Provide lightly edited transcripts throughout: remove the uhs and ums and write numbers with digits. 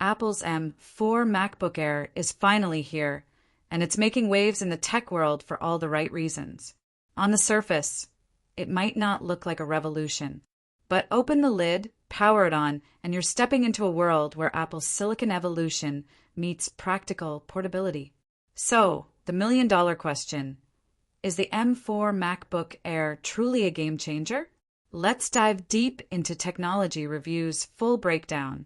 Apple's M4 MacBook Air is finally here, and it's making waves in the tech world for all the right reasons. On the surface, it might not look like a revolution, but open the lid, power it on, and you're stepping into a world where Apple's silicon evolution meets practical portability. So, the million-dollar question: is the M4 MacBook Air truly a game changer? Let's dive deep into technology review's full breakdown.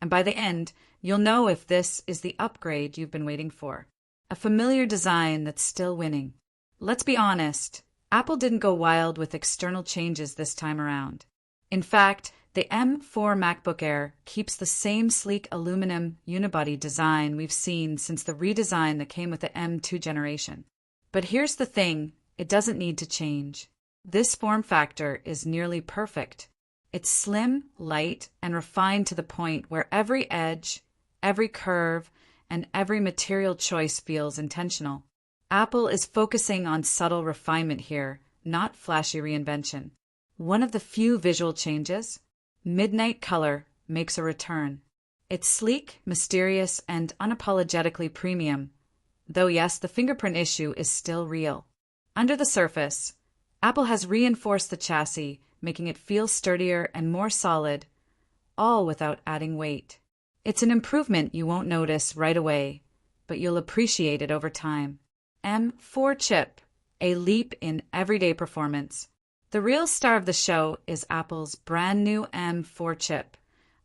And by the end, you'll know if this is the upgrade you've been waiting for. A familiar design that's still winning. Let's be honest, Apple didn't go wild with external changes this time around. In fact, the M4 MacBook Air keeps the same sleek aluminum unibody design we've seen since the redesign that came with the M2 generation. But here's the thing, it doesn't need to change. This form factor is nearly perfect. It's slim, light, and refined to the point where every edge, every curve, and every material choice feels intentional. Apple is focusing on subtle refinement here, not flashy reinvention. One of the few visual changes, midnight color, makes a return. It's sleek, mysterious, and unapologetically premium, though yes, the fingerprint issue is still real. Under the surface, Apple has reinforced the chassis, making it feel sturdier and more solid, all without adding weight. It's an improvement you won't notice right away, but you'll appreciate it over time. M4 chip, a leap in everyday performance. The real star of the show is Apple's brand new M4 chip,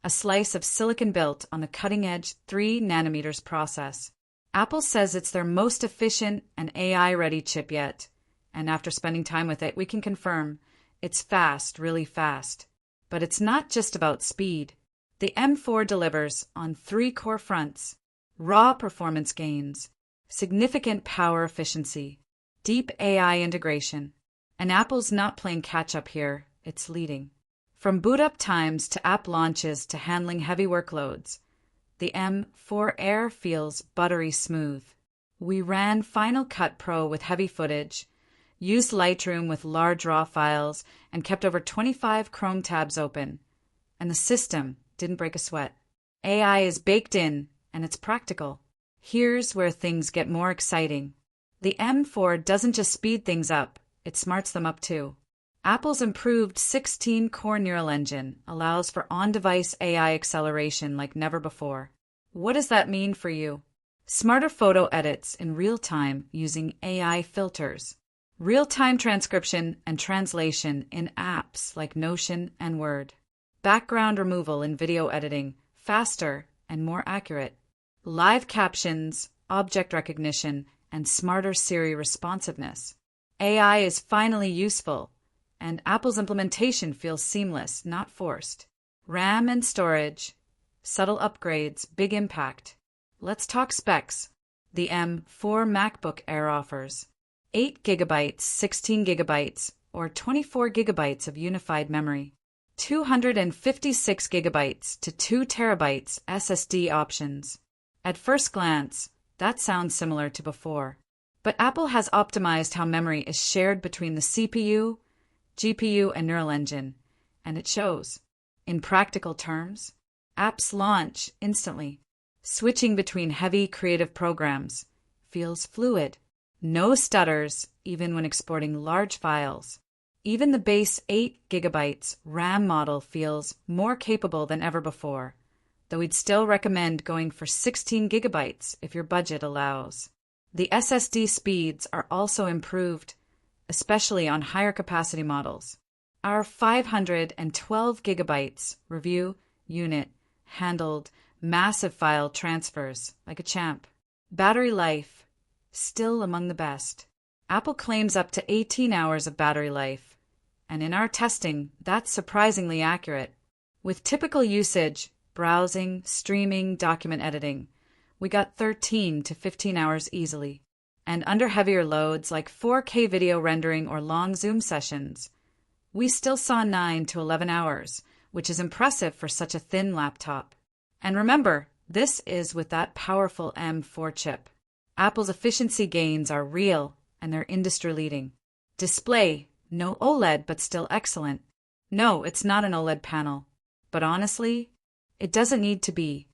a slice of silicon built on the cutting-edge 3nm process. Apple says it's their most efficient and AI-ready chip yet, and after spending time with it, we can confirm it's fast, really fast. But it's not just about speed. The M4 delivers on 3 core fronts: raw performance gains, significant power efficiency, deep AI integration. And Apple's not playing catch-up here, it's leading. From boot-up times to app launches to handling heavy workloads, the M4 Air feels buttery smooth. We ran Final Cut Pro with heavy footage, used Lightroom with large raw files, and kept over 25 Chrome tabs open. And the system didn't break a sweat. AI is baked in, and it's practical. Here's where things get more exciting. The M4 doesn't just speed things up, it smarts them up too. Apple's improved 16-core neural engine allows for on-device AI acceleration like never before. What does that mean for you? Smarter photo edits in real time using AI filters. Real-time transcription and translation in apps like Notion and Word. Background removal in video editing, faster and more accurate. Live captions, object recognition, and smarter Siri responsiveness. AI is finally useful, and Apple's implementation feels seamless, not forced. RAM and storage, subtle upgrades, big impact. Let's talk specs. The M4 MacBook Air offers 8 GB, 16 GB, or 24 GB of unified memory, 256 GB to 2 TB SSD options. At first glance, that sounds similar to before. But Apple has optimized how memory is shared between the CPU, GPU, and neural engine, and it shows. In practical terms, apps launch instantly. Switching between heavy creative programs feels fluid. No stutters, even when exporting large files. Even the base 8 GB RAM model feels more capable than ever before, though we'd still recommend going for 16 GB if your budget allows. The SSD speeds are also improved, especially on higher capacity models. Our 512 GB review unit handled massive file transfers like a champ. Battery life, still among the best. Apple claims up to 18 hours of battery life, and in our testing, that's surprisingly accurate. With typical usage, browsing, streaming, document editing, we got 13 to 15 hours easily. And under heavier loads like 4K video rendering or long Zoom sessions, we still saw 9 to 11 hours, which is impressive for such a thin laptop. And remember, this is with that powerful M4 chip. Apple's efficiency gains are real, and they're industry-leading. Display, no OLED, but still excellent. No, it's not an OLED panel. But honestly, it doesn't need to be.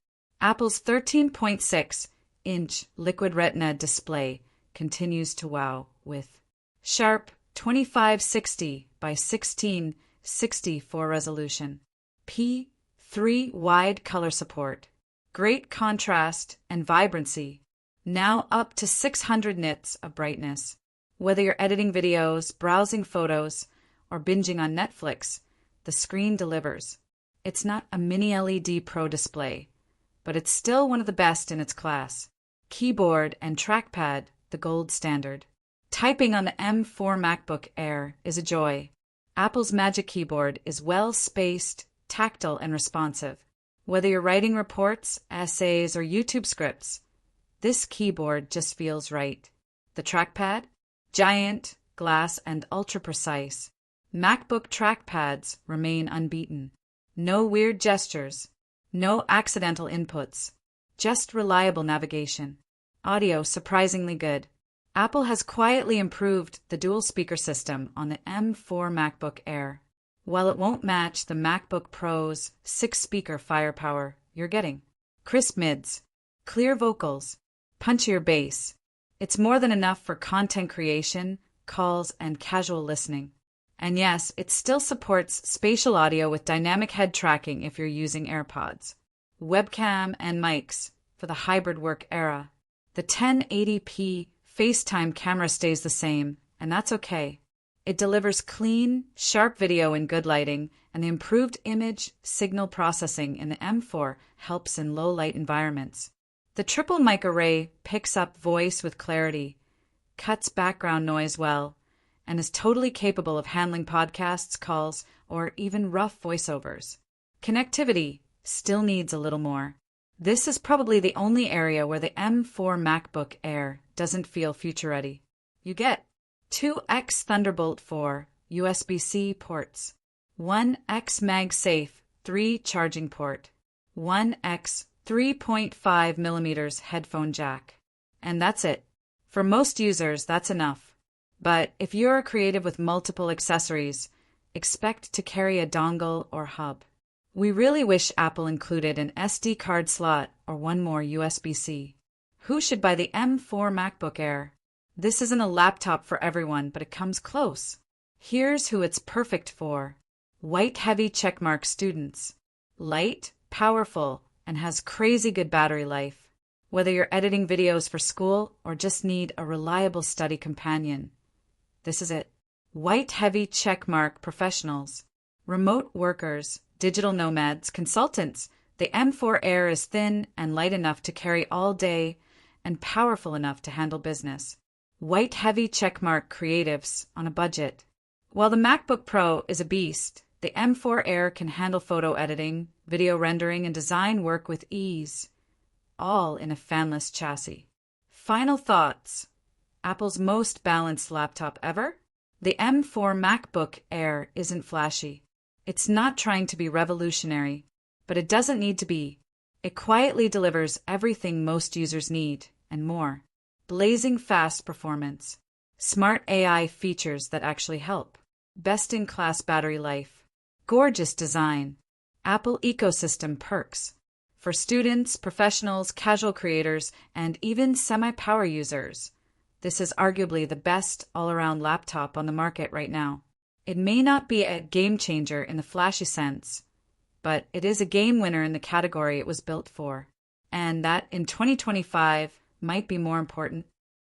Apple's 13.6-inch Liquid Retina display continues to wow with sharp 2560 by 1664 resolution, P3 wide color support, great contrast and vibrancy, now up to 600 nits of brightness. Whether you're editing videos, browsing photos, or binging on Netflix, the screen delivers. It's not a mini LED Pro display, but it's still one of the best in its class. Keyboard and trackpad, the gold standard. Typing on the M4 MacBook Air is a joy. Apple's Magic Keyboard is well-spaced, tactile, and responsive. Whether you're writing reports, essays, or YouTube scripts, this keyboard just feels right. The trackpad? Giant, glass, and ultra-precise. MacBook trackpads remain unbeaten. No weird gestures. No accidental inputs. Just reliable navigation. Audio surprisingly good. Apple has quietly improved the dual-speaker system on the M4 MacBook Air. While it won't match the MacBook Pro's 6-speaker firepower, you're getting crisp mids, clear vocals, punchier bass. It's more than enough for content creation, calls, and casual listening. And yes, it still supports spatial audio with dynamic head tracking if you're using AirPods. Webcam and mics for the hybrid work era. The 1080p FaceTime camera stays the same, and that's okay. It delivers clean, sharp video in good lighting, and the improved image signal processing in the M4 helps in low-light environments. The triple mic array picks up voice with clarity, cuts background noise well, and is totally capable of handling podcasts, calls, or even rough voiceovers. Connectivity still needs a little more. This is probably the only area where the M4 MacBook Air doesn't feel future-ready. You get 2x Thunderbolt 4 USB-C ports, 1x MagSafe 3 charging port, 1x 3.5mm headphone jack. And that's it. For most users, that's enough. But if you're a creative with multiple accessories, expect to carry a dongle or hub. We really wish Apple included an SD card slot or one more USB-C. Who should buy the M4 MacBook Air? This isn't a laptop for everyone, but it comes close. Here's who it's perfect for. White heavy checkmark students. Light, powerful, and has crazy good battery life. Whether you're editing videos for school or just need a reliable study companion, this is it. White heavy checkmark professionals. Remote workers, digital nomads, consultants. The M4 Air is thin and light enough to carry all day and powerful enough to handle business. White heavy checkmark creatives on a budget. While the MacBook Pro is a beast, the M4 Air can handle photo editing, video rendering, and design work with ease, all in a fanless chassis. Final thoughts. Apple's most balanced laptop ever? The M4 MacBook Air isn't flashy. It's not trying to be revolutionary, but it doesn't need to be. It quietly delivers everything most users need, and more. Blazing fast performance. Smart AI features that actually help. Best-in-class battery life. Gorgeous design. Apple ecosystem perks. For students, professionals, casual creators, and even semi-power users, this is arguably the best all-around laptop on the market right now. It may not be a game changer in the flashy sense, but it is a game winner in the category it was built for. And that in 2025 might be more important.